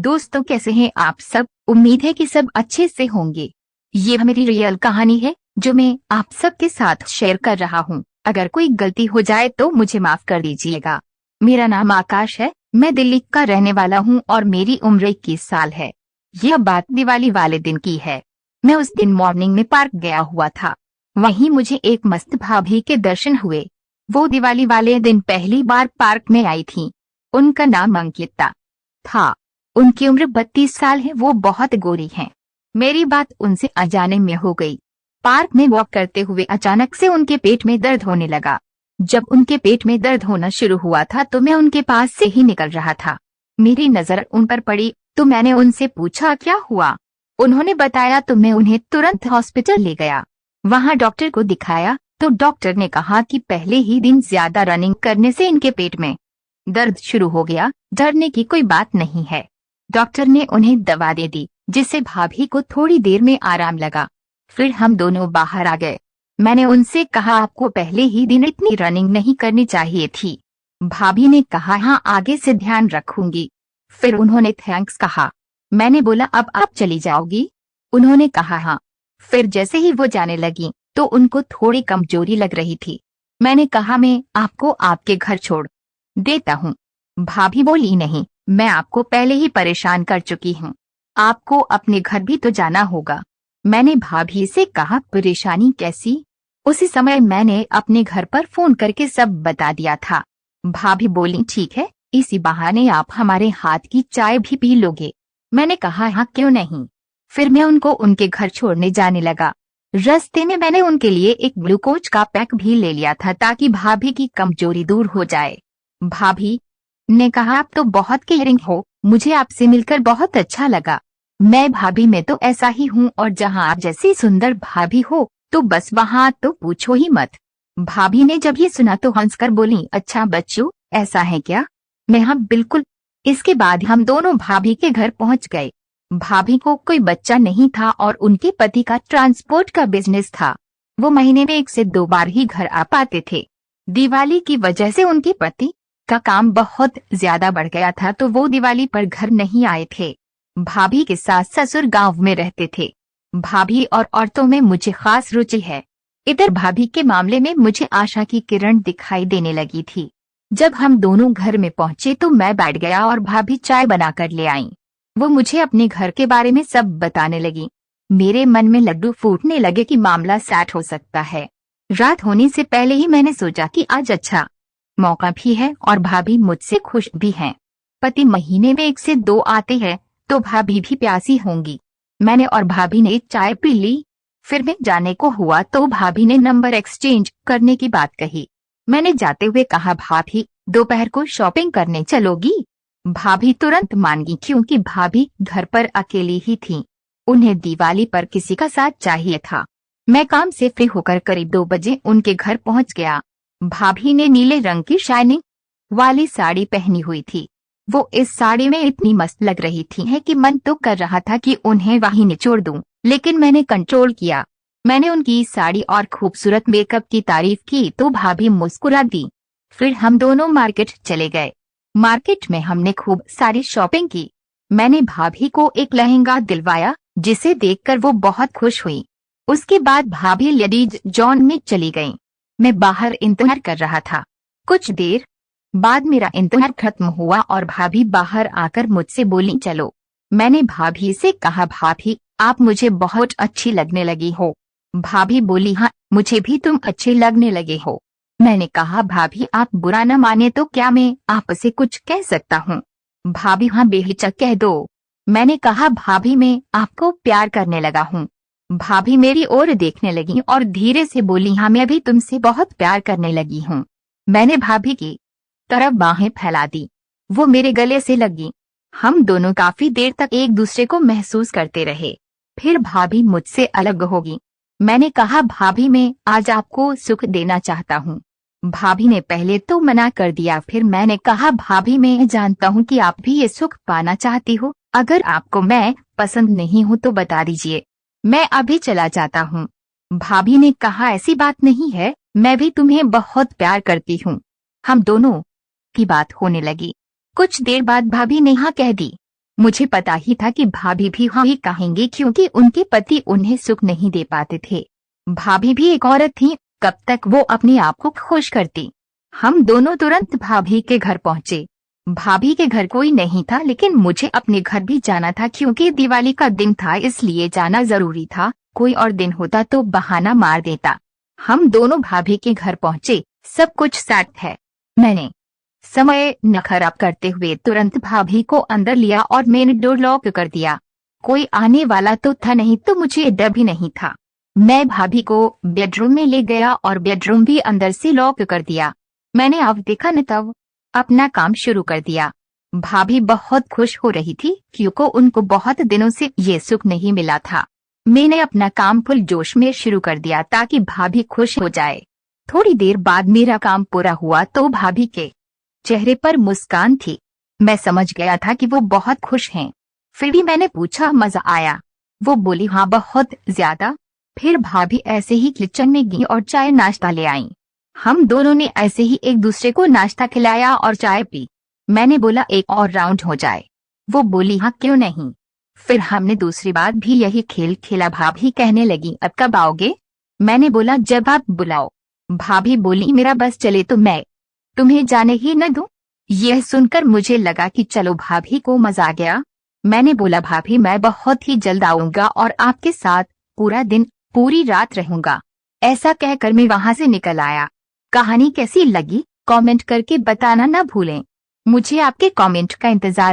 दोस्तों, कैसे हैं आप सब? उम्मीद है कि सब अच्छे से होंगे। ये मेरी रियल कहानी है जो मैं आप सबके साथ शेयर कर रहा हूँ। अगर कोई गलती हो जाए तो मुझे माफ कर दीजिएगा। मेरा नाम आकाश है, मैं दिल्ली का रहने वाला हूँ और मेरी उम्र 21 साल है। यह बात दिवाली वाले दिन की है। मैं उस दिन मॉर्निंग में पार्क गया हुआ था। वहीं मुझे एक मस्त भाभी के दर्शन हुए। वो दिवाली वाले दिन पहली बार पार्क में आई थी। उनका नाम अंकिता था। उनकी उम्र 32 साल है। वो बहुत गोरी हैं। मेरी बात उनसे अनजाने में हो गई। पार्क में वॉक करते हुए अचानक से उनके पेट में दर्द होने लगा। जब उनके पेट में दर्द होना शुरू हुआ था तो मैं उनके पास से ही निकल रहा था। मेरी नजर उन पर पड़ी तो मैंने उनसे पूछा क्या हुआ। उन्होंने बताया तो मैं उन्हें तुरंत हॉस्पिटल ले गया। वहां डॉक्टर को दिखाया तो डॉक्टर ने कहा कि पहले ही दिन ज्यादा रनिंग करने से इनके पेट में दर्द शुरू हो गया। डरने की कोई बात नहीं है। डॉक्टर ने उन्हें दवा दे दी जिससे भाभी को थोड़ी देर में आराम लगा। फिर हम दोनों बाहर आ गए। मैंने उनसे कहा आपको पहले ही दिन इतनी रनिंग नहीं करनी चाहिए थी। भाभी ने कहा हाँ, आगे से ध्यान रखूंगी। फिर उन्होंने थैंक्स कहा। मैंने बोला अब आप चली जाओगी? उन्होंने कहा हाँ। फिर जैसे ही वो जाने लगी तो उनको थोड़ी कमजोरी लग रही थी। मैंने कहा मैं आपको आपके घर छोड़ देता हूँ। भाभी बोली नहीं, मैं आपको पहले ही परेशान कर चुकी हूँ। आपको अपने घर भी तो जाना होगा। मैंने भाभी से कहा परेशानी कैसी? उसी समय मैंने अपने घर पर फोन करके सब बता दिया था। भाभी बोली ठीक है, इसी बहाने आप हमारे हाथ की चाय भी पी लोगे। मैंने कहा हाँ, क्यों नहीं। फिर मैं उनको उनके घर छोड़ने जाने लगा। रास्ते में मैंने उनके लिए एक ग्लूकोज का पैक भी ले लिया था ताकि भाभी की कमजोरी दूर हो जाए। भाभी ने कहा आप तो बहुत केयरिंग हो, मुझे आपसे मिलकर बहुत अच्छा लगा। मैं भाभी में तो ऐसा ही हूँ और जहाँ आप जैसी सुंदर भाभी हो तो बस वहाँ तो पूछो ही मत। भाभी ने जब ये सुना तो हंसकर बोली अच्छा बच्चों, ऐसा है क्या? मैं हाँ बिल्कुल। इसके बाद हम दोनों भाभी के घर पहुँच गए। भाभी को कोई बच्चा नहीं था और उनके पति का ट्रांसपोर्ट का बिजनेस था। वो महीने में 1 से 2 बार ही घर आ पाते थे। दिवाली की वजह से उनके पति का काम बहुत ज्यादा बढ़ गया था तो वो दिवाली पर घर नहीं आए थे। भाभी के सास ससुर गांव में रहते थे। भाभी और औरतों में मुझे खास रुचि है। इधर भाभी के मामले में मुझे आशा की किरण दिखाई देने लगी थी। जब हम दोनों घर में पहुंचे तो मैं बैठ गया और भाभी चाय बनाकर ले आई। वो मुझे अपने घर के बारे में सब बताने लगी। मेरे मन में लड्डू फूटने लगे कि मामला सेट हो सकता है। रात होने से पहले ही मैंने सोचा कि आज अच्छा मौका भी है और भाभी मुझसे खुश भी हैं। पति महीने में 1 से 2 आते हैं तो भाभी भी प्यासी होंगी। मैंने और भाभी ने चाय पी ली। फिर मैं जाने को हुआ तो भाभी ने नंबर एक्सचेंज करने की बात कही। मैंने जाते हुए कहा भाभी दोपहर को शॉपिंग करने चलोगी? भाभी तुरंत मान गई क्योंकि भाभी घर पर अकेली ही थी। उन्हें दिवाली पर किसी का साथ चाहिए था। मैं काम से फ्री होकर करीब 2 बजे उनके घर पहुंच गया। भाभी ने नीले रंग की शाइनिंग वाली साड़ी पहनी हुई थी। वो इस साड़ी में इतनी मस्त लग रही थी है कि मन तो कर रहा था कि उन्हें वहीं निचोड़ दूं, लेकिन मैंने कंट्रोल किया। मैंने उनकी साड़ी और खूबसूरत मेकअप की तारीफ की तो भाभी मुस्कुरा दी। फिर हम दोनों मार्केट चले गए। मार्केट में हमने खूब सारी शॉपिंग की। मैंने भाभी को एक लहंगा दिलवाया जिसे देखकर वो बहुत खुश हुई। उसके बाद भाभी लेडीज जॉन में चली गईं। मैं बाहर इंतजार कर रहा था। कुछ देर बाद मेरा इंतजार खत्म हुआ और भाभी बाहर आकर मुझसे बोली चलो। मैंने भाभी से कहा भाभी आप मुझे बहुत अच्छी लगने लगी हो। भाभी बोली हाँ, मुझे भी तुम अच्छे लगने लगे हो। मैंने कहा भाभी आप बुरा न माने तो क्या मैं आपसे कुछ कह सकता हूँ? भाभी हाँ बेहिचक कह दो। मैंने कहा भाभी मैं आपको प्यार करने लगा हूँ। भाभी मेरी ओर देखने लगी और धीरे से बोली हाँ, मैं भी तुमसे बहुत प्यार करने लगी हूँ। मैंने भाभी की तरफ बाहें फैला दी। वो मेरे गले से लगी। हम दोनों काफी देर तक एक दूसरे को महसूस करते रहे। फिर भाभी मुझसे अलग होगी। मैंने कहा भाभी मैं आज आपको सुख देना चाहता हूँ। भाभी ने पहले तो मना कर दिया। फिर मैंने कहा भाभी मैं जानता हूँ कि आप भी ये सुख पाना चाहती हो। अगर आपको मैं पसंद नहीं हूँ तो बता दीजिए, मैं अभी चला जाता हूँ। भाभी ने कहा ऐसी बात नहीं है, मैं भी तुम्हें बहुत प्यार करती हूँ। हम दोनों की बात होने लगी। कुछ देर बाद भाभी ने हाँ कह दी। मुझे पता ही था कि भाभी भी हाँ ही कहेंगे क्योंकि उनके पति उन्हें सुख नहीं दे पाते थे। भाभी भी एक औरत थी, कब तक वो अपने आप को खुश करती। हम दोनों तुरंत भाभी के घर पहुंचे। भाभी के घर कोई नहीं था, लेकिन मुझे अपने घर भी जाना था क्योंकि दिवाली का दिन था, इसलिए जाना जरूरी था। कोई और दिन होता तो बहाना मार देता। हम दोनों भाभी के घर पहुंचे। सब कुछ सेट है। मैंने समय न खराब करते हुए तुरंत भाभी को अंदर लिया और मेन डोर लॉक कर दिया। कोई आने वाला तो था नहीं, तो मुझे डर भी नहीं था। मैं भाभी को बेडरूम में ले गया और बेडरूम भी अंदर से लॉक कर दिया। मैंने अब देखा न तब अपना काम शुरू कर दिया। भाभी बहुत खुश हो रही थी क्योंकि उनको बहुत दिनों से ये सुख नहीं मिला था। मैंने अपना काम फुल जोश में शुरू कर दिया ताकि भाभी खुश हो जाए। थोड़ी देर बाद मेरा काम पूरा हुआ तो भाभी के चेहरे पर मुस्कान थी। मैं समझ गया था कि वो बहुत खुश हैं। फिर भी मैंने पूछा, मजा आया? वो बोली, हाँ बहुत ज्यादा। फिर भाभी ऐसे ही किचन में गई और चाय नाश्ता ले आई। हम दोनों ने ऐसे ही एक दूसरे को नाश्ता खिलाया और चाय पी। मैंने बोला, एक और राउंड हो जाए? वो बोली, हाँ क्यों नहीं। फिर हमने दूसरी बार भी यही खेल खेला। भाभी कहने लगी, अब कब आओगे? मैंने बोला, जब आप बुलाओ। भाभी बोली, मेरा बस चले तो मैं तुम्हें जाने ही न दूं। यह सुनकर मुझे लगा कि चलो भाभी को मजा आ गया। मैंने बोला, भाभी मैं बहुत ही जल्द आऊंगा और आपके साथ पूरा दिन पूरी रात रहूंगा। ऐसा कहकर मैं वहां से निकल आया। कहानी कैसी लगी कमेंट करके बताना ना भूलें। मुझे आपके कमेंट का इंतजार